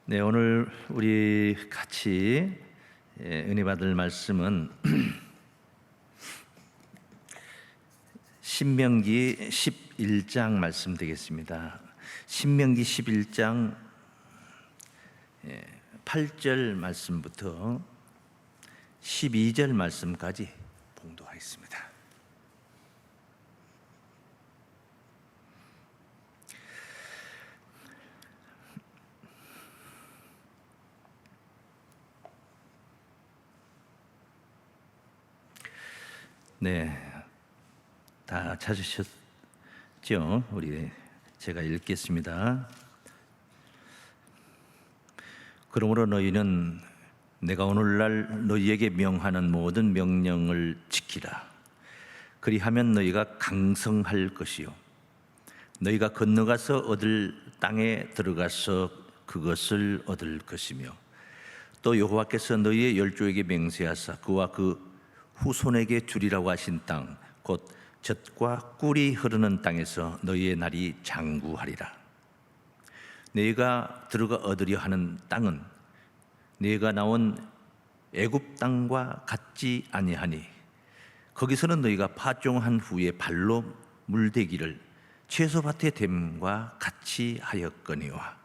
네, 오늘 우리 같이 은혜 받을 말씀은 신명기 11장 말씀 되겠습니다. 신명기 11장 8절 말씀부터 12절 말씀까지 봉독하겠습니다. 네, 다 찾으셨죠? 제가 읽겠습니다. 그러므로 너희는 내가 오늘날 너희에게 명하는 모든 명령을 지키라. 그리하면 너희가 강성할 것이요 너희가 건너가서 얻을 땅에 들어가서 그것을 얻을 것이며 또 여호와께서 너희의 열조에게 맹세하사 그와 그 후손에게 주리라고 하신 땅 곧 젖과 꿀이 흐르는 땅에서 너희의 날이 장구하리라. 너희가 들어가 얻으려 하는 땅은 너희가 나온 애굽 땅과 같지 아니하니 거기서는 너희가 파종한 후에 발로 물대기를 채소밭의 됨과 같이 하였거니와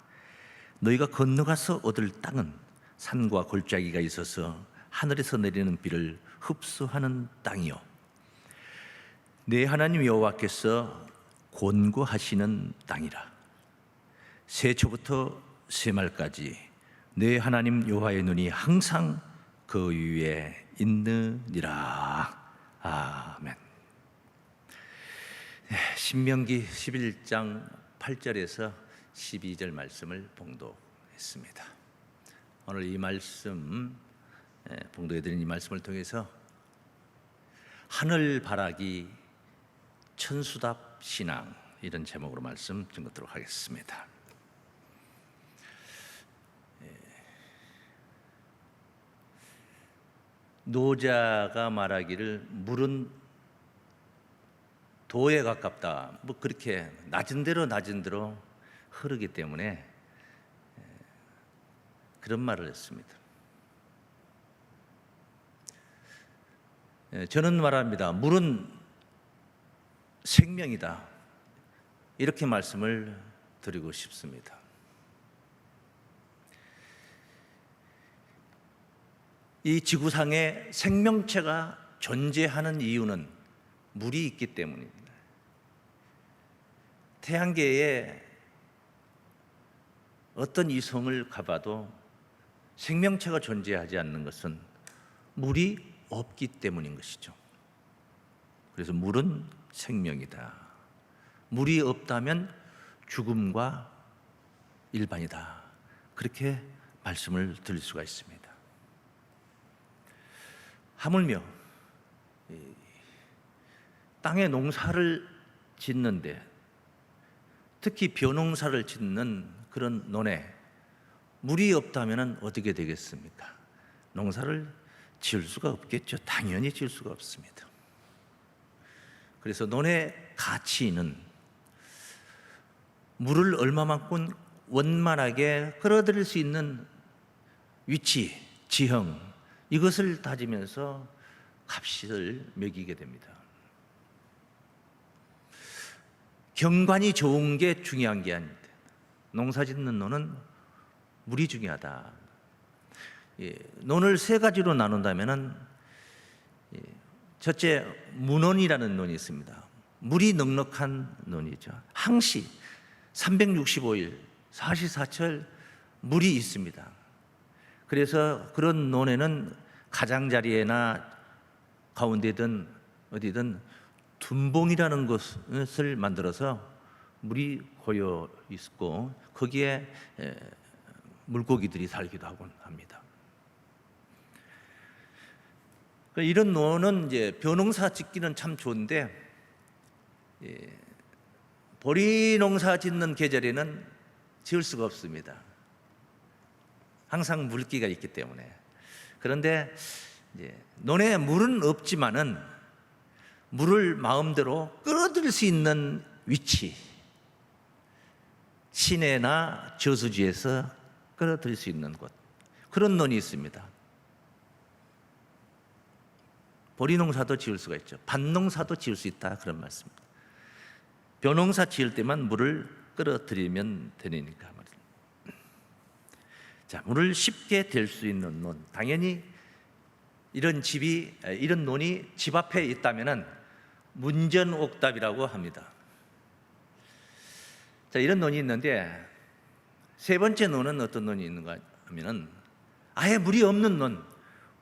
너희가 건너가서 얻을 땅은 산과 골짜기가 있어서 하늘에서 내리는 비를 흡수하는 땅이요 내 하나님 여호와께서 권고하시는 땅이라. 세초부터 세말까지 내 하나님 여호와의 눈이 항상 그 위에 있느니라. 아멘. 신명기 11장 8절에서 12절 말씀을 봉독했습니다. 오늘 이 말씀 봉독해드린 이 말씀을 통해서 하늘바라기 천수답 신앙 이런 제목으로 말씀 듣도록 하겠습니다. 노자가 말하기를 물은 도에 가깝다, 뭐 그렇게 낮은 대로 흐르기 때문에 그런 말을 했습니다. 저는 말합니다. 물은 생명이다. 이렇게 말씀을 드리고 싶습니다. 이 지구상에 생명체가 존재하는 이유는 물이 있기 때문입니다. 태양계에 어떤 이성을 가봐도 생명체가 존재하지 않는 것은 물이 없기 때문인 것이죠. 그래서 물은 생명이다. 물이 없다면 죽음과 일반이다. 그렇게 말씀을 드릴 수가 있습니다. 하물며 땅에 농사를 짓는데 특히 벼농사를 짓는 그런 논에 물이 없다면 어떻게 되겠습니까? 농사를 지을 수가 없겠죠. 당연히 지을 수가 없습니다. 그래서 논의 가치는 물을 얼마만큼 원만하게 끌어들일 수 있는 위치, 지형 이것을 따지면서 값을 매기게 됩니다. 경관이 좋은 게 중요한 게 아닙니다. 농사 짓는 논은 물이 중요하다. 논을 세 가지로 나눈다면 첫째, 문원이라는 논이 있습니다. 물이 넉넉한 논이죠. 항시 365일 44철 물이 있습니다. 그래서 그런 논에는 가장자리에나 가운데든 어디든 둔봉이라는 것을 만들어서 물이 고여 있고 거기에 물고기들이 살기도 하곤 합니다. 이런 논은 이제 벼농사 짓기는 참 좋은데 보리 농사 짓는 계절에는 지을 수가 없습니다. 항상 물기가 있기 때문에. 그런데 이제 논에 물은 없지만은 물을 마음대로 끌어들일 수 있는 위치, 시내나 저수지에서 끌어들일 수 있는 곳, 그런 논이 있습니다. 보리농사도 지을 수가 있죠. 밭농사도 지을 수 있다, 그런 말씀입니다. 벼농사 지을 때만 물을 끌어들이면 되니까 말입니다. 자, 물을 쉽게 댈 수 있는 논, 당연히 이런 논이 집 앞에 있다면은 문전옥답이라고 합니다. 자, 이런 논이 있는데 세 번째 논은 어떤 논이 있는가 하면은 아예 물이 없는 논,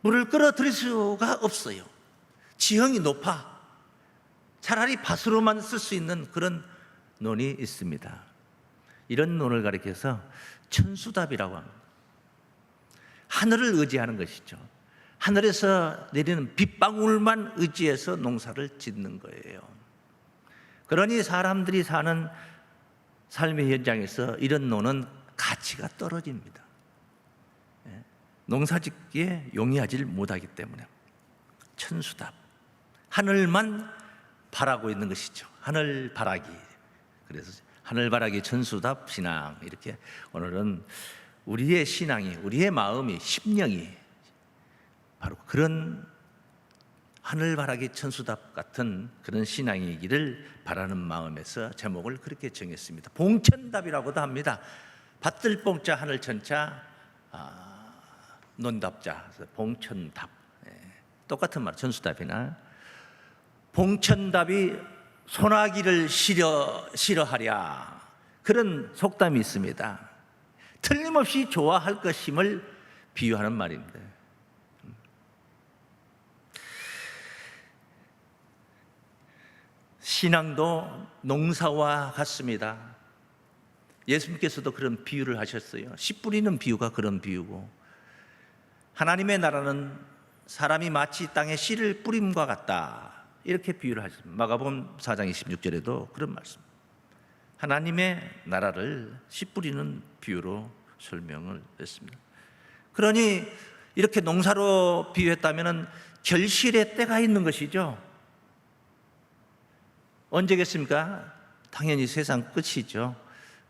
물을 끌어들일 수가 없어요. 지형이 높아 차라리 밭으로만 쓸 수 있는 그런 논이 있습니다. 이런 논을 가리켜서 천수답이라고 합니다. 하늘을 의지하는 것이죠. 하늘에서 내리는 빗방울만 의지해서 농사를 짓는 거예요. 그러니 사람들이 사는 삶의 현장에서 이런 논은 가치가 떨어집니다. 농사짓기에 용이하지 못하기 때문에 천수답, 하늘만 바라고 있는 것이죠. 하늘바라기. 그래서 하늘바라기 천수답 신앙, 이렇게 오늘은 우리의 신앙이, 우리의 마음이, 심령이 바로 그런 하늘바라기 천수답 같은 그런 신앙이기를 바라는 마음에서 제목을 그렇게 정했습니다. 봉천답이라고도 합니다. 밭들 봉자 하늘 천자 논답자, 봉천답. 똑같은 말, 천수답이나. 봉천답이 소나기를 싫어하랴, 그런 속담이 있습니다. 틀림없이 좋아할 것임을 비유하는 말입니다. 신앙도 농사와 같습니다. 예수님께서도 그런 비유를 하셨어요. 씨 뿌리는 비유가 그런 비유고, 하나님의 나라는 사람이 마치 땅에 씨를 뿌림과 같다, 이렇게 비유를 하셨습니다. 마가복음 4장 26절에도 그런 말씀, 하나님의 나라를 씨 뿌리는 비유로 설명을 했습니다. 그러니 이렇게 농사로 비유했다면 결실의 때가 있는 것이죠. 언제겠습니까? 당연히 세상 끝이죠.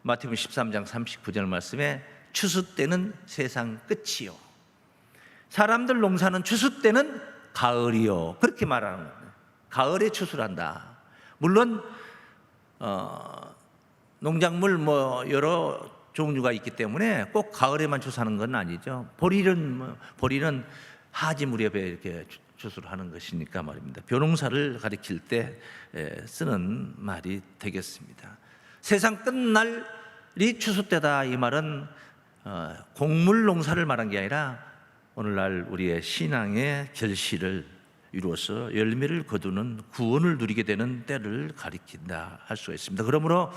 마태복음 13장 39절 말씀에 추수 때는 세상 끝이요, 사람들 농사는 추수 때는 가을이요, 그렇게 말하는 거예요. 가을에 추수를 한다. 물론 농작물 여러 종류가 있기 때문에 꼭 가을에만 추수하는 건 아니죠. 보리는 하지 무렵에 이렇게 추수를 하는 것이니까 말입니다. 벼농사를 가리킬 때 쓰는 말이 되겠습니다. 세상 끝날이 추수 때다, 이 말은 곡물 농사를 말한 게 아니라 오늘날 우리의 신앙의 결실을 이루어서 열매를 거두는 구원을 누리게 되는 때를 가리킨다 할 수가 있습니다. 그러므로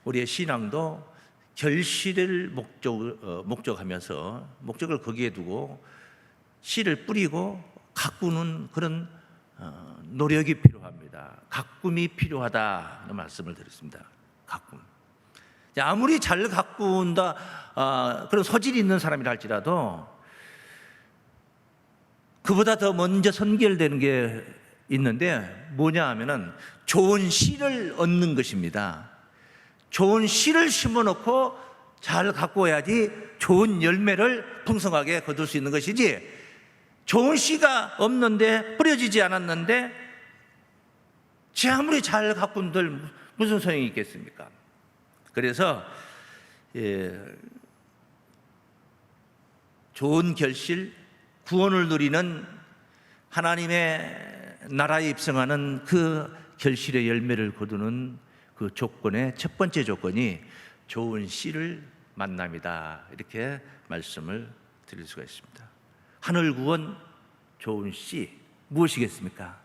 우리의 신앙도 결실을 목적하면서 목적을 거기에 두고 씨를 뿌리고 가꾸는 그런 노력이 필요합니다. 가꿈이 필요하다는 말씀을 드렸습니다. 가꿈. 아무리 잘 가꾼다 그런 소질이 있는 사람이라 할지라도 그보다 더 먼저 선결되는 게 있는데 뭐냐 하면은 좋은 씨를 얻는 것입니다. 좋은 씨를 심어놓고 잘 가꾸어야지 좋은 열매를 풍성하게 거둘 수 있는 것이지, 좋은 씨가 없는데 뿌려지지 않았는데 지 아무리 잘 가꾼들 무슨 소용이 있겠습니까? 그래서 좋은 결실, 구원을 누리는 하나님의 나라에 입성하는 그 결실의 열매를 거두는 그 조건의 첫 번째 조건이 좋은 씨를 만남이다, 이렇게 말씀을 드릴 수가 있습니다. 하늘 구원, 좋은 씨, 무엇이겠습니까?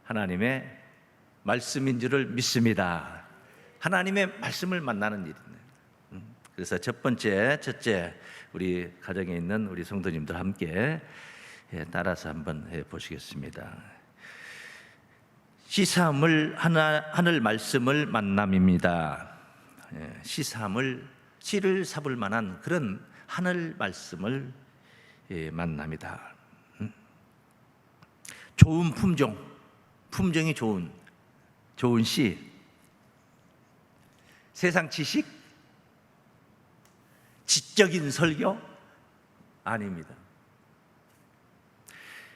하나님의 말씀인 줄을 믿습니다. 하나님의 말씀을 만나는 일입니다. 그래서 첫째, 우리 가정에 있는 우리 성도님들 함께 따라서 한번 해보시겠습니다. 씨삼을 하늘 말씀을 만남입니다. 씨를 삽을 만한 그런 하늘 말씀을 만납니다. 좋은 품종이 좋은 씨, 세상 지식, 지적인 설교? 아닙니다.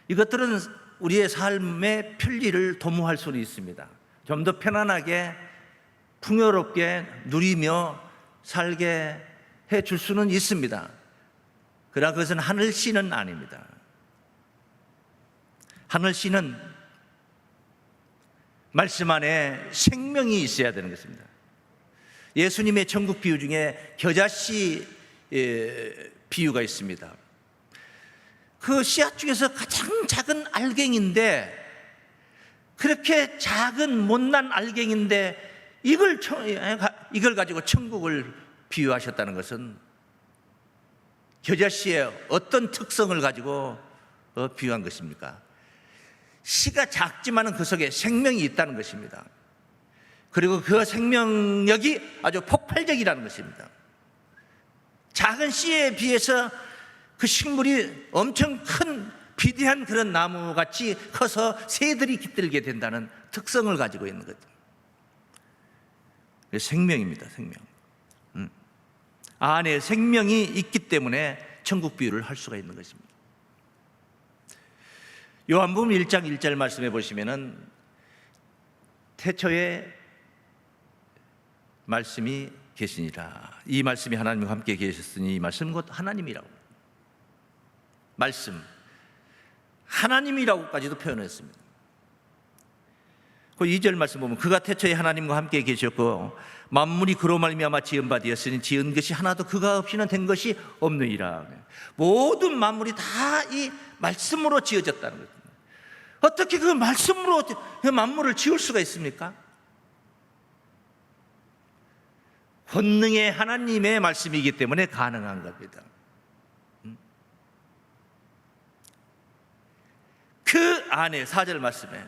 이것들은 우리의 삶의 편리를 도모할 수는 있습니다. 좀 더 편안하게 풍요롭게 누리며 살게 해줄 수는 있습니다. 그러나 그것은 하늘씨는 아닙니다. 하늘씨는 말씀 안에 생명이 있어야 되는 것입니다. 예수님의 천국 비유 중에 겨자씨 비유가 있습니다. 그 씨앗 중에서 가장 작은 알갱인데, 그렇게 작은 못난 알갱인데 이걸 가지고 천국을 비유하셨다는 것은 겨자씨의 어떤 특성을 가지고 비유한 것입니까? 씨가 작지만 그 속에 생명이 있다는 것입니다. 그리고 그 생명력이 아주 폭발적이라는 것입니다. 작은 씨에 비해서 그 식물이 엄청 큰 비대한 그런 나무같이 커서 새들이 깃들게 된다는 특성을 가지고 있는 거죠. 생명입니다. 생명. 안에 생명이 있기 때문에 천국 비유를 할 수가 있는 것입니다. 요한복음 1장 1절 말씀해 보시면은 태초에 말씀이 계시니라. 이 말씀이 하나님과 함께 계셨으니 이 말씀 곧 하나님이라고. 말씀, 하나님이라고까지도 표현했습니다. 그 2절 말씀 보면 그가 태초에 하나님과 함께 계셨고 만물이 그로 말미암아 지은 바 되었으니 지은 것이 하나도 그가 없이는 된 것이 없느니라. 모든 만물이 다 이 말씀으로 지어졌다는 거예요. 어떻게 그 말씀으로 그 만물을 지을 수가 있습니까? 권능의 하나님의 말씀이기 때문에 가능한 겁니다. 그 안에 4절 말씀에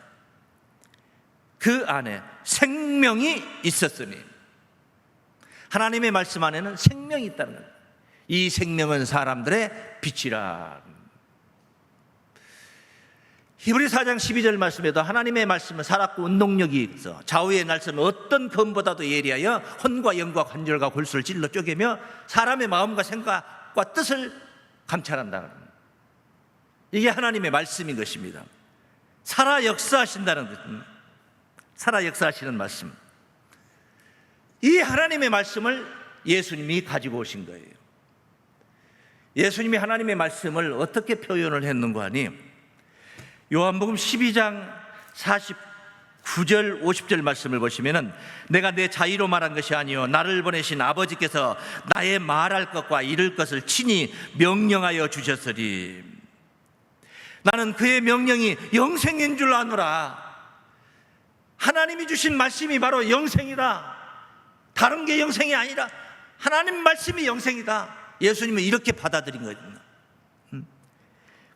그 안에 생명이 있었으니, 하나님의 말씀 안에는 생명이 있다는 겁니다. 이 생명은 사람들의 빛이라. 히브리 4장 12절 말씀에도 하나님의 말씀은 살았고 운동력이 있어 좌우의 날선 어떤 검보다도 예리하여 혼과 영과 관절과 골수를 찔러 쪼개며 사람의 마음과 생각과 뜻을 감찰한다. 이게 하나님의 말씀인 것입니다. 살아 역사하신다는 것, 살아 역사하시는 말씀. 이 하나님의 말씀을 예수님이 가지고 오신 거예요. 예수님이 하나님의 말씀을 어떻게 표현을 했는가 하니, 요한복음 12장 49절 50절 말씀을 보시면은 내가 내 자의로 말한 것이 아니요 나를 보내신 아버지께서 나의 말할 것과 이룰 것을 친히 명령하여 주셨으리. 나는 그의 명령이 영생인 줄 아노라. 하나님이 주신 말씀이 바로 영생이다. 다른 게 영생이 아니라 하나님 말씀이 영생이다. 예수님은 이렇게 받아들인 거입니다.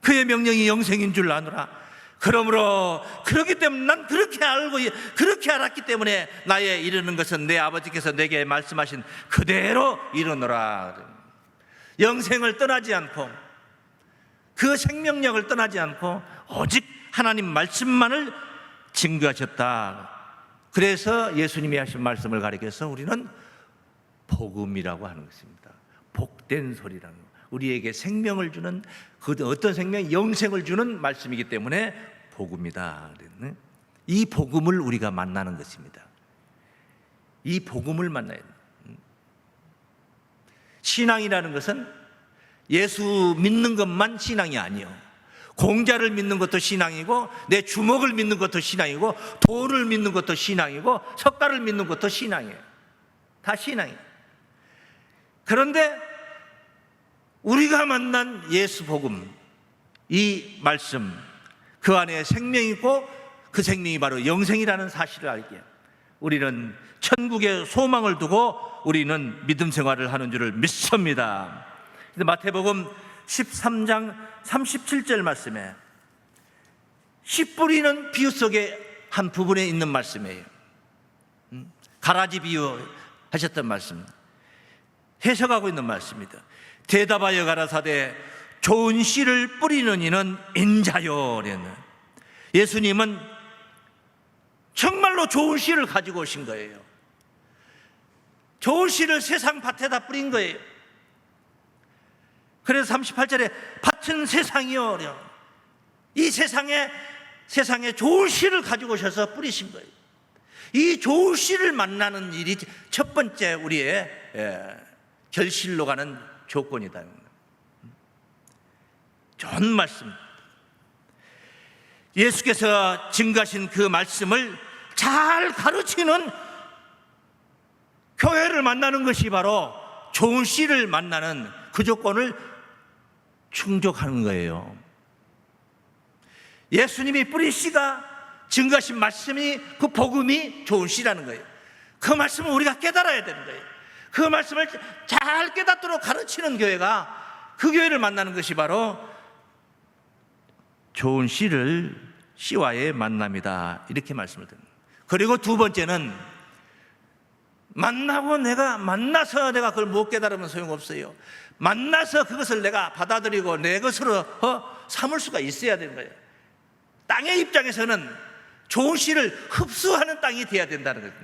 그의 명령이 영생인 줄 아노라. 그러므로 그렇기 때문에 난 그렇게 알고 그렇게 알았기 때문에 나의 이르는 것은 내 아버지께서 내게 말씀하신 그대로 이르노라. 영생을 떠나지 않고 그 생명력을 떠나지 않고 오직 하나님 말씀만을 증거하셨다. 그래서 예수님이 하신 말씀을 가리켜서 우리는 복음이라고 하는 것입니다. 복된 소리라는 것. 우리에게 생명을 주는 그 어떤 생명, 영생을 주는 말씀이기 때문에 복음이다. 이 복음을 우리가 만나는 것입니다. 이 복음을 만나야 돼요. 신앙이라는 것은 예수 믿는 것만 신앙이 아니에요. 공자를 믿는 것도 신앙이고 내 주먹을 믿는 것도 신앙이고 돈을 믿는 것도 신앙이고 석가를 믿는 것도 신앙이에요. 다 신앙이에요. 그런데 우리가 만난 예수 복음, 이 말씀, 그 안에 생명이 있고 그 생명이 바로 영생이라는 사실을 알기에 우리는 천국의 소망을 두고 우리는 믿음 생활을 하는 줄을 믿습니다. 마태복음 13장 37절 말씀에 씨 뿌리는 비유 속에 한 부분에 있는 말씀이에요. 가라지 비유 하셨던 말씀, 해석하고 있는 말씀입니다. 대답하여 가라사대 좋은 씨를 뿌리는 이는 인자요. 예수님은 정말로 좋은 씨를 가지고 오신 거예요. 좋은 씨를 세상 밭에다 뿌린 거예요. 그래서 38절에 밭은 세상이요, 이 세상에 좋은 씨를 가지고 오셔서 뿌리신 거예요. 이 좋은 씨를 만나는 일이 첫 번째 우리의 결실로 가는 조건이다. 좋은 말씀, 예수께서 증거하신 그 말씀을 잘 가르치는 교회를 만나는 것이 바로 좋은 씨를 만나는 그 조건을 충족하는 거예요. 예수님이 뿌린 씨가 증거하신 말씀이, 그 복음이 좋은 씨라는 거예요. 그 말씀을 우리가 깨달아야 되는 거예요. 그 말씀을 잘 깨닫도록 가르치는 교회가, 그 교회를 만나는 것이 바로 좋은 씨와의 만남이다, 이렇게 말씀을 드립니다. 그리고 두 번째는, 만나서 내가 그걸 못 깨달으면 소용없어요. 만나서 그것을 내가 받아들이고 내 것으로 삼을 수가 있어야 되는 거예요. 땅의 입장에서는 좋은 씨를 흡수하는 땅이 돼야 된다는 거예요.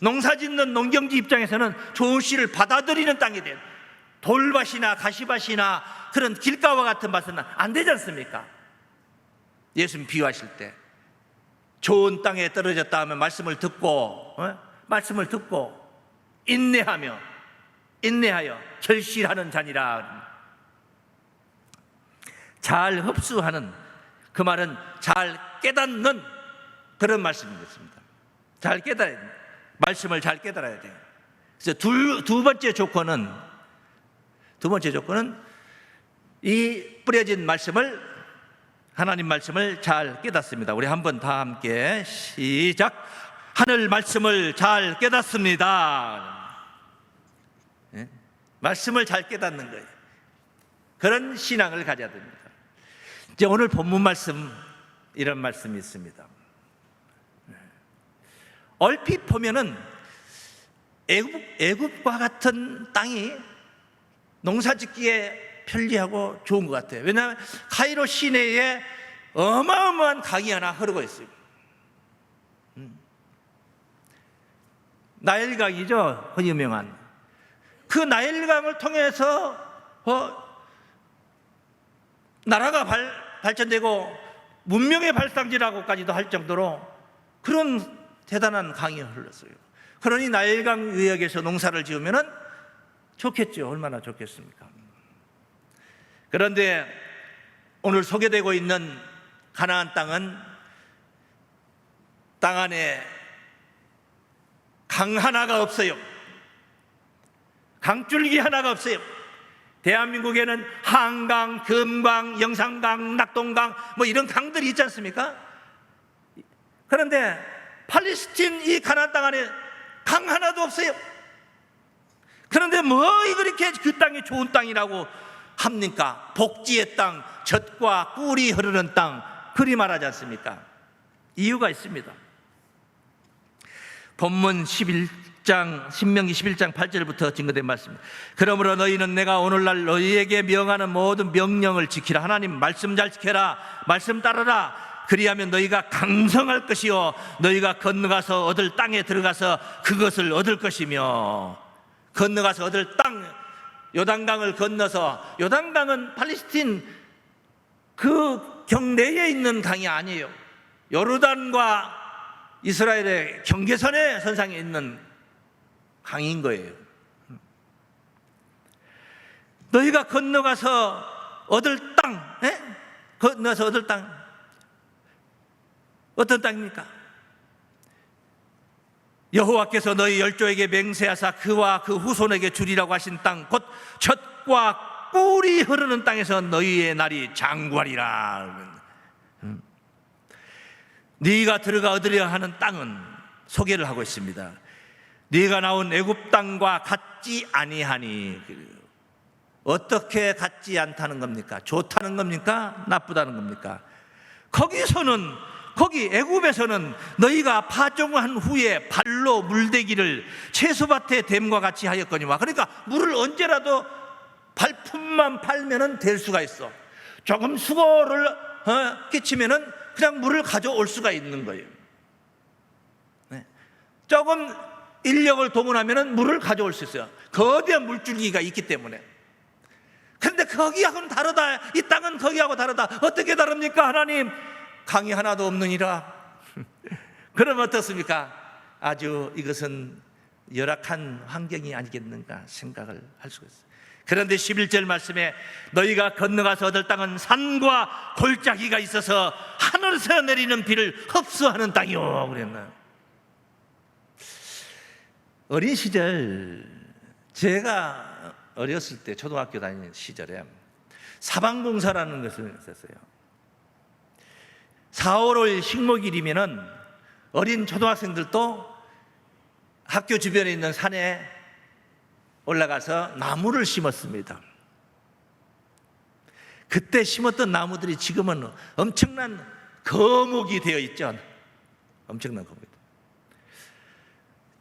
농사 짓는 농경지 입장에서는 좋은 씨를 받아들이는 땅이 돼요. 돌밭이나 가시밭이나 그런 길가와 같은 밭은 안 되지 않습니까? 예수님 비유하실 때 좋은 땅에 떨어졌다 하면 말씀을 듣고 인내하여 결실하는 자니라. 잘 흡수하는, 그 말은 잘 깨닫는 그런 말씀이겠습니다. 잘 깨달아야 돼요. 말씀을 잘 깨달아야 돼요. 그래서 두 번째 조건은 이 뿌려진 말씀을, 하나님 말씀을 잘 깨닫습니다. 우리 한번 다 함께 시작. 하늘 말씀을 잘 깨닫습니다. 네? 말씀을 잘 깨닫는 거예요. 그런 신앙을 가져야 됩니다. 이제 오늘 본문 말씀, 이런 말씀이 있습니다. 얼핏 보면은 애굽과 같은 땅이 농사짓기에 편리하고 좋은 것 같아요. 왜냐하면 카이로 시내에 어마어마한 강이 하나 흐르고 있어요. 나일강이죠, 그 유명한. 그 나일강을 통해서 나라가 발전되고 문명의 발상지라고까지도 할 정도로 그런 대단한 강이 흘렀어요. 그러니 나일강 유역에서 농사를 지으면 좋겠죠. 얼마나 좋겠습니까? 그런데 오늘 소개되고 있는 가나안 땅은 땅 안에 강 하나가 없어요. 강줄기 하나가 없어요. 대한민국에는 한강, 금강, 영산강, 낙동강 뭐 이런 강들이 있지 않습니까? 그런데 팔레스틴 이 가나안 땅 안에 강 하나도 없어요. 그런데 뭐 그렇게 그 땅이 좋은 땅이라고 합니까? 복지의 땅, 젖과 꿀이 흐르는 땅, 그리 말하지 않습니까? 이유가 있습니다. 본문 신명기 11장 8절부터 증거된 말씀입니다. 그러므로 너희는 내가 오늘날 너희에게 명하는 모든 명령을 지키라. 하나님 말씀 잘 지켜라. 말씀 따르라. 그리하면 너희가 강성할 것이요 너희가 건너가서 얻을 땅에 들어가서 그것을 얻을 것이며, 건너가서 얻을 땅, 요단강을 건너서, 요단강은 팔레스틴 그 경내에 있는 강이 아니에요. 요르단과 이스라엘의 경계선의 선상에 있는 강인 거예요. 너희가 건너가서 얻을 땅, 건너서 얻을 땅, 어떤 땅입니까? 여호와께서 너희 열조에게 맹세하사 그와 그 후손에게 주리라고 하신 땅, 곧 젖과 꿀이 흐르는 땅에서 너희의 날이 장구하리라. 네가 들어가 얻으려 하는 땅은 소개를 하고 있습니다. 네가 나온 애굽 땅과 같지 아니하니. 어떻게 같지 않다는 겁니까? 좋다는 겁니까? 나쁘다는 겁니까? 거기 애굽에서는 너희가 파종한 후에 발로 물대기를 채소밭의 댐과 같이 하였거니와. 그러니까 물을 언제라도 발품만 팔면은 될 수가 있어. 조금 수고를 끼치면은 그냥 물을 가져올 수가 있는 거예요. 조금 인력을 동원하면은 물을 가져올 수 있어요. 거대한 물줄기가 있기 때문에. 그런데 거기하고는 다르다. 이 땅은 거기하고 다르다. 어떻게 다릅니까 하나님? 강이 하나도 없느니라. 그러면 어떻습니까? 아주 이것은 열악한 환경이 아니겠는가 생각을 할 수가 있어요. 그런데 11절 말씀에 너희가 건너가서 얻을 땅은 산과 골짜기가 있어서 하늘에서 내리는 비를 흡수하는 땅이요 그랬나요? 어린 시절, 제가 어렸을 때 초등학교 다니는 시절에 사방봉사라는 것을 했었어요. 4, 5월 식목일이면은 어린 초등학생들도 학교 주변에 있는 산에 올라가서 나무를 심었습니다. 그때 심었던 나무들이 지금은 엄청난 거목이 되어 있죠. 엄청난 거목이.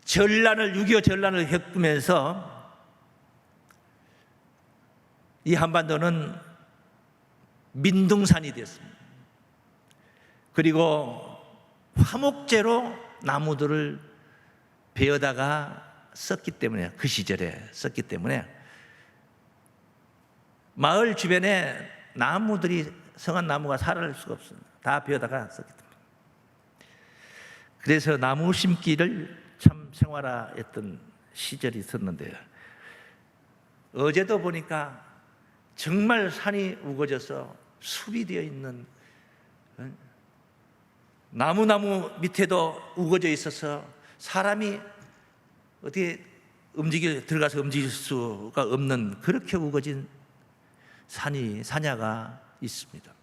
전란을 6.25 전란을 겪으면서 이 한반도는 민둥산이 됐습니다. 그리고 화목재로 나무들을 베어다가 썼기 때문에, 그 시절에 썼기 때문에 마을 주변에 나무들이, 성한 나무가 살아날 수가 없습니다. 다 베어다가 썼기 때문에. 그래서 나무 심기를 참 생활화했던 시절이 있었는데요. 어제도 보니까 정말 산이 우거져서 숲이 되어 있는, 나무 밑에도 우거져 있어서 사람이 어떻게 들어가서 움직일 수가 없는 그렇게 우거진 산야가 있습니다.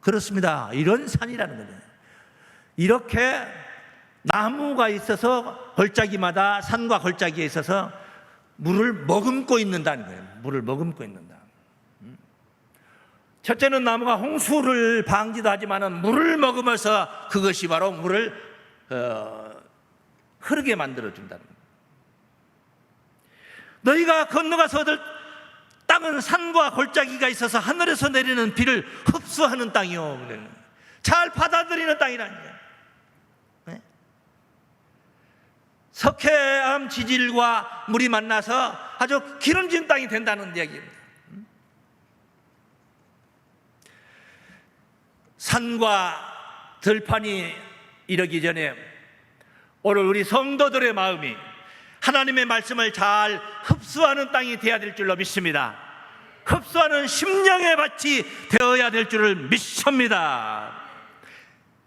그렇습니다. 이런 산이라는 거예요. 이렇게 나무가 있어서 골짜기마다, 산과 골짜기에 있어서 물을 머금고 있는다는 거예요. 물을 머금고 있는다. 첫째는 나무가 홍수를 방지도 하지만은 물을 머금어서 그것이 바로 물을 흐르게 만들어준다는 거예요. 너희가 건너가서 얻을 땅은 산과 골짜기가 있어서 하늘에서 내리는 비를 흡수하는 땅이요. 잘 받아들이는 땅이라는 거예요. 네? 석회암 지질과 물이 만나서 아주 기름진 땅이 된다는 이야기입니다. 산과 들판이 이러기 전에 오늘 우리 성도들의 마음이 하나님의 말씀을 잘 흡수하는 땅이 되어야 될 줄로 믿습니다. 흡수하는 심령의 밭이 되어야 될 줄을 믿습니다.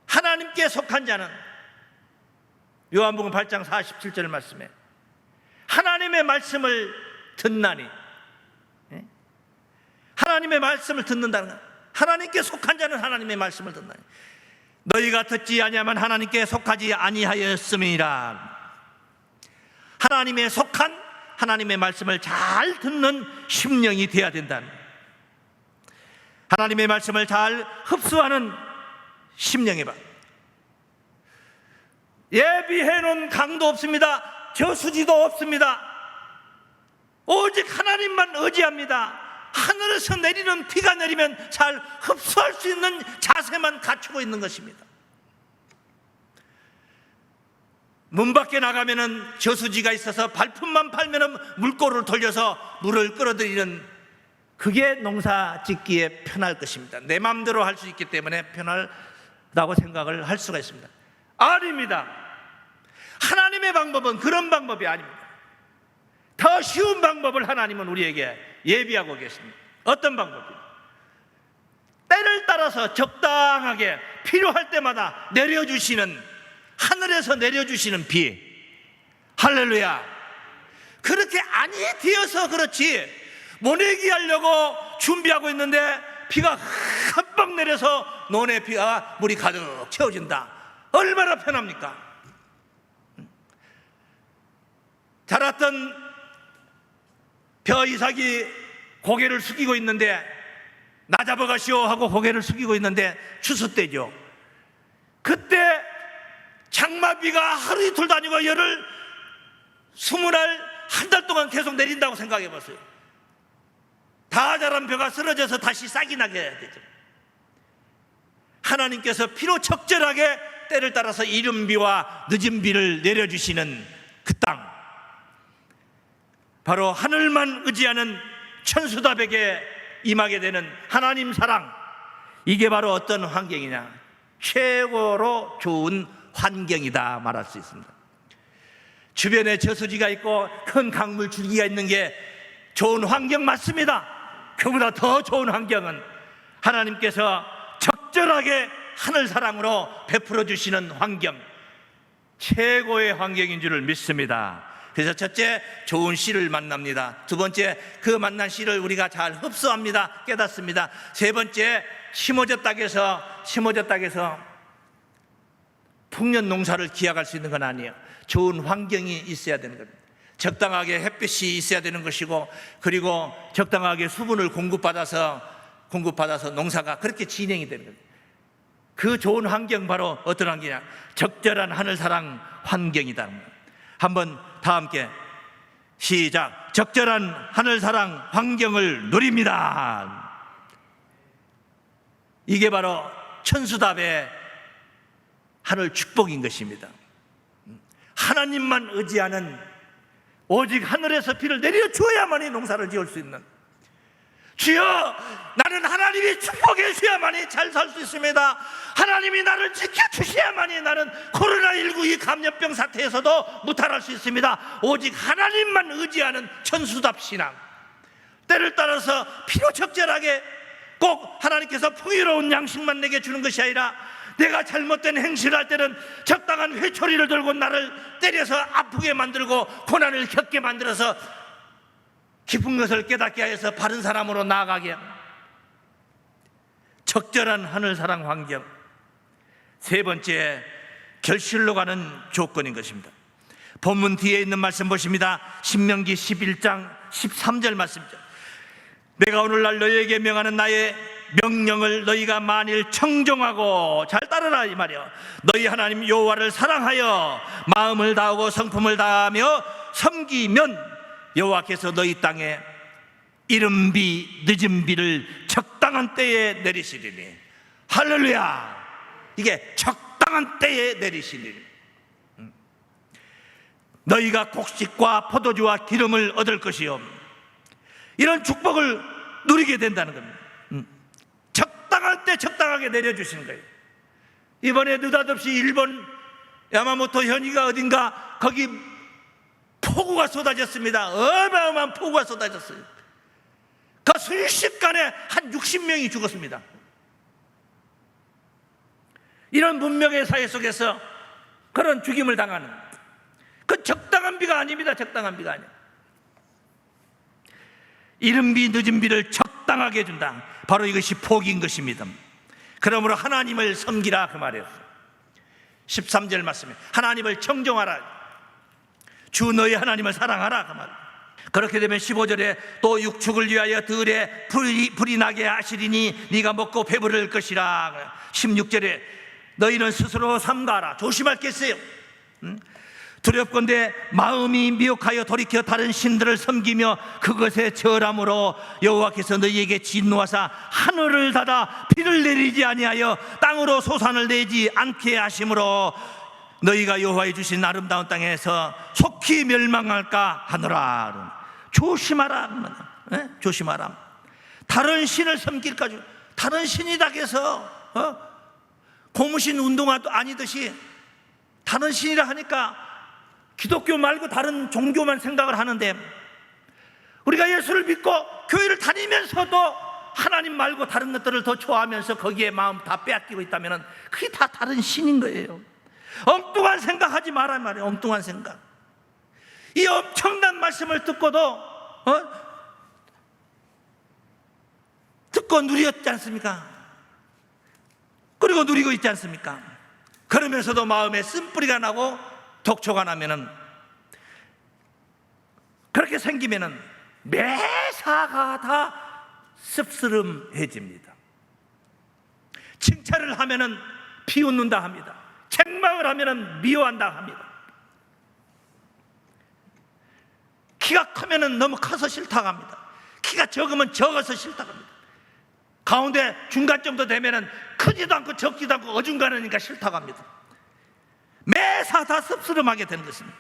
하나님께 속한 자는 요한복음 8장 47절 말씀에 하나님의 말씀을 듣나니, 하나님의 말씀을 듣는다는 것, 하나님께 속한 자는 하나님의 말씀을 듣나니 너희가 듣지 아니하면 하나님께 속하지 아니하였음이니라. 하나님의 속한 하나님의 말씀을 잘 듣는 심령이 되어야 된다는, 하나님의 말씀을 잘 흡수하는 심령의 밭. 예비해놓은 강도 없습니다. 저수지도 없습니다. 오직 하나님만 의지합니다. 하늘에서 내리는 비가 내리면 잘 흡수할 수 있는 자세만 갖추고 있는 것입니다. 문 밖에 나가면은 저수지가 있어서 발품만 팔면은 물꼬를 돌려서 물을 끌어들이는, 그게 농사 짓기에 편할 것입니다. 내 마음대로 할 수 있기 때문에 편하다고 생각을 할 수가 있습니다. 아닙니다. 하나님의 방법은 그런 방법이 아닙니다. 더 쉬운 방법을 하나님은 우리에게 예비하고 계십니다. 어떤 방법이요? 때를 따라서 적당하게 필요할 때마다 내려주시는, 하늘에서 내려주시는 비. 할렐루야. 그렇게 아니 되어서 그렇지 모내기 하려고 준비하고 있는데 비가 흠뻑 내려서 논에 비가 물이 가득 채워진다. 얼마나 편합니까? 자랐던 벼 이삭이 고개를 숙이고 있는데, 나 잡아가시오 하고 고개를 숙이고 있는데 추수 때죠. 그때 장마비가 하루 이틀 다니고 열흘 20날 한 달 동안 계속 내린다고 생각해 보세요. 다 자란 벼가 쓰러져서 다시 싹이 나게 되죠. 하나님께서 피로 적절하게 때를 따라서 이른 비와 늦은 비를 내려주시는 그 땅, 바로 하늘만 의지하는 천수답에게 임하게 되는 하나님 사랑, 이게 바로 어떤 환경이냐? 최고로 좋은 환경이다 말할 수 있습니다. 주변에 저수지가 있고 큰 강물 줄기가 있는 게 좋은 환경 맞습니다. 그보다 더 좋은 환경은 하나님께서 적절하게 하늘 사랑으로 베풀어 주시는 환경, 최고의 환경인 줄을 믿습니다. 그래서 첫째, 좋은 씨를 만납니다. 두 번째, 그 만난 씨를 우리가 잘 흡수합니다. 깨닫습니다. 세 번째, 심어져 땅에서 풍년 농사를 기약할 수 있는 건 아니에요. 좋은 환경이 있어야 되는 겁니다. 적당하게 햇빛이 있어야 되는 것이고, 그리고 적당하게 수분을 공급받아서 농사가 그렇게 진행이 되는 겁니다. 그 좋은 환경, 바로 어떤 환경이냐? 적절한 하늘사랑 환경이다. 한번 다 함께 시작. 적절한 하늘사랑 환경을 누립니다. 이게 바로 천수답의 하늘 축복인 것입니다. 하나님만 의지하는, 오직 하늘에서 비를 내려 주어야만이 농사를 지을 수 있는, 주여 나는 하나님이 축복해 주셔야만이 잘 살 수 있습니다. 하나님이 나를 지켜주셔야만이 나는 코로나19 이 감염병 사태에서도 무탈할 수 있습니다. 오직 하나님만 의지하는 천수답 신앙, 때를 따라서 필요 적절하게 꼭 하나님께서 풍요로운 양식만 내게 주는 것이 아니라, 내가 잘못된 행실을 할 때는 적당한 회초리를 들고 나를 때려서 아프게 만들고 고난을 겪게 만들어서 깊은 것을 깨닫게 하여서 바른 사람으로 나아가게 합니다. 적절한 하늘사랑 환경. 세 번째, 결실로 가는 조건인 것입니다. 본문 뒤에 있는 말씀 보십니다. 신명기 11장 13절 말씀이죠. 내가 오늘날 너희에게 명하는 나의 명령을 너희가 만일 청종하고 잘 따르라 이 말이요, 너희 하나님 여호와를 사랑하여 마음을 다하고 성품을 다하며 섬기면 여호와께서 너희 땅에 이른 비 늦은 비를 적당한 때에 내리시리니. 할렐루야. 이게 적당한 때에 내리시리니. 너희가 곡식과 포도주와 기름을 얻을 것이요, 이런 축복을 누리게 된다는 겁니다. 적당한 때 적당하게 내려주시는 거예요. 이번에 느닷없이 일본 야마모토 현이가 어딘가 거기 폭우가 쏟아졌습니다. 어마어마한 폭우가 쏟아졌어요. 그 순식간에 한 60명이 죽었습니다. 이런 문명의 사회 속에서 그런 죽임을 당하는, 그 적당한 비가 아닙니다. 적당한 비가 아니에요. 이른 비 늦은 비를 적당하게 준다. 바로 이것이 복인 것입니다. 그러므로 하나님을 섬기라 그 말이에요. 13절 말씀에 하나님을 청종하라, 주 너희 하나님을 사랑하라 그 말. 그렇게 되면 15절에 또 육축을 위하여 들에 불이 나게 하시리니 네가 먹고 배부를 것이라. 16절에 너희는 스스로 삼가라. 조심할 게 있어요. 두렵건대 마음이 미혹하여 돌이켜 다른 신들을 섬기며 그것에 절함으로 여호와께서 너희에게 진노하사 하늘을 닫아 비를 내리지 아니하여 땅으로 소산을 내지 않게 하심으로 너희가 여호와의 주신 아름다운 땅에서 속히 멸망할까 하노라. 조심하라. 조심하라. 다른 신을 섬길까지, 다른 신이다 해서 고무신 운동화도 아니듯이 다른 신이라 하니까 기독교 말고 다른 종교만 생각을 하는데, 우리가 예수를 믿고 교회를 다니면서도 하나님 말고 다른 것들을 더 좋아하면서 거기에 마음 다 빼앗기고 있다면 그게 다 다른 신인 거예요. 엉뚱한 생각하지 말란 말이에요. 엉뚱한 생각. 이 엄청난 말씀을 듣고도 듣고 누렸지 않습니까? 그리고 누리고 있지 않습니까? 그러면서도 마음에 쓴뿌리가 나고 독초가 나면은, 그렇게 생기면은 매사가 다 씁쓸해집니다. 칭찬을 하면은 비웃는다 합니다. 책망을 하면은 미워한다 합니다. 키가 크면은 너무 커서 싫다고 합니다. 키가 적으면 적어서 싫다고 합니다. 가운데 중간 정도 되면은 크지도 않고 적지도 않고 어중간하니까 싫다고 합니다. 매사 다 씁쓸하게 되는 것입니다.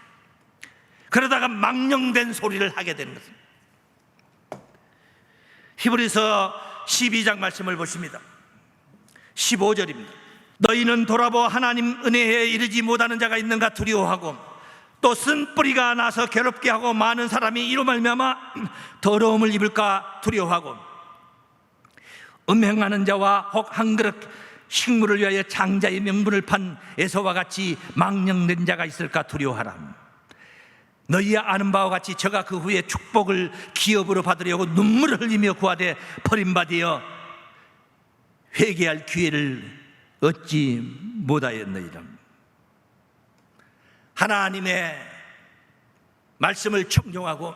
그러다가 망령된 소리를 하게 되는 것입니다. 히브리서 12장 말씀을 보십니다. 15절입니다. 너희는 돌아보 하나님 은혜에 이르지 못하는 자가 있는가 두려워하고 또 쓴 뿌리가 나서 괴롭게 하고 많은 사람이 이로 말미암아 더러움을 입을까 두려워하고 음행하는 자와 혹 한 그릇 식물을 위하여 장자의 명분을 판 에서와 같이 망령된 자가 있을까 두려워하라. 너희 아는 바와 같이 저가 그 후에 축복을 기업으로 받으려고 눈물을 흘리며 구하되 버림받으어 회개할 기회를 얻지 못하였느니라. 하나님의 말씀을 청종하고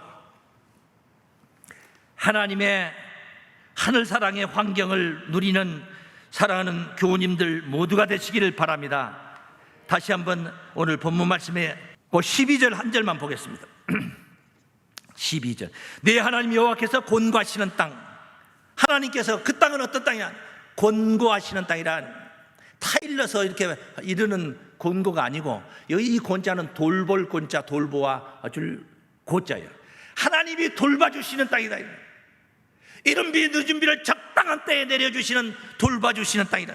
하나님의 하늘사랑의 환경을 누리는 사랑하는 교우님들 모두가 되시기를 바랍니다. 다시 한번 오늘 본문 말씀에 12절 한 절만 보겠습니다. 12절. 내 하나님 여호와께서 곤고하시는 땅. 하나님께서 그 땅은 어떤 땅이냐? 곤고하시는 땅이라. 타일러서 이렇게 이르는 곤고가 아니고 여기 이 곤자는 돌볼 곤자, 돌보아 줄 고자예요. 하나님이 돌봐주시는 땅이다. 이른 비 늦은 비를 적당한 때에 내려주시는 돌봐주시는 땅이다.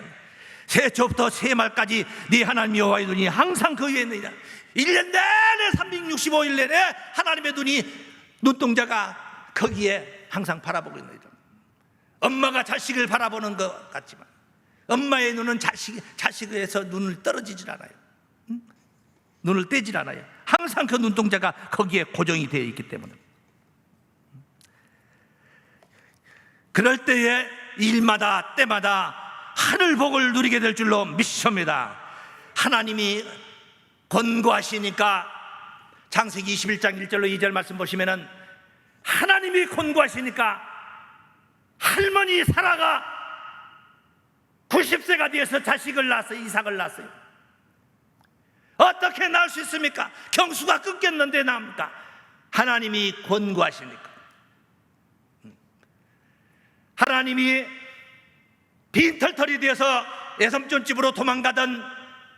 새초부터 새말까지 네 하나님 여호와의 눈이 항상 그 위에 있느니라. 1년 내내 365일 내내 하나님의 눈동자가 거기에 항상 바라보고 있느니라. 엄마가 자식을 바라보는 것 같지만 엄마의 눈은 자식에서 눈을 떨어지질 않아요. 눈을 떼질 않아요. 항상 그 눈동자가 거기에 고정이 되어 있기 때문에. 그럴 때에 일마다 때마다 하늘 복을 누리게 될 줄로 믿습니다. 하나님이 권고하시니까 창세기 21장 1절로 2절 말씀 보시면은 하나님이 권고하시니까 할머니 사라가 90세가 되어서 자식을 낳았어요. 이삭을 낳았어요. 어떻게 낳을 수 있습니까? 경수가 끊겼는데 나옵니까? 하나님이 권고하시니까. 하나님이 빈털털이 되어서 애섬촌집으로 도망가던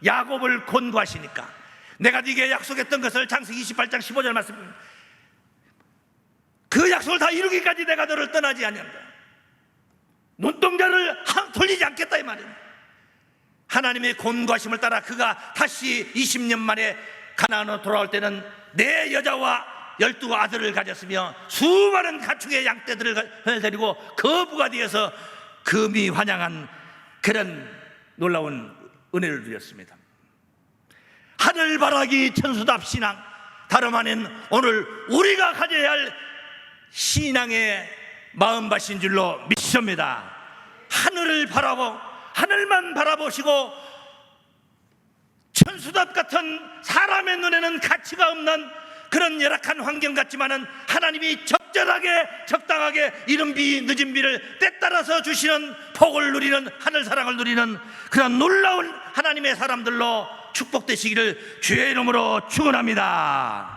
야곱을 권고하시니까 내가 네게 약속했던 것을 창세기 28장 15절 말씀, 그 약속을 다 이루기까지 내가 너를 떠나지 아니한다. 눈동자를 돌리지 않겠다 이 말이에요. 하나님의 권고하심을 따라 그가 다시 20년 만에 가나안으로 돌아올 때는 내 여자와 12아들을 가졌으며 수많은 가축의 양떼들을 데리고 거부가 되어서 금이 환영한 그런 놀라운 은혜를 누렸습니다. 하늘바라기 천수답 신앙, 다름 아닌 오늘 우리가 가져야 할 신앙의 마음밭인 줄로 믿습니다. 하늘을 바라보, 하늘만 바라보시고 천수답 같은 사람의 눈에는 가치가 없는 그런 열악한 환경 같지만은 하나님이 적절하게 적당하게 이른 비 늦은 비를 때따라서 주시는 복을 누리는 하늘 사랑을 누리는 그런 놀라운 하나님의 사람들로 축복되시기를 주의 이름으로 축원합니다.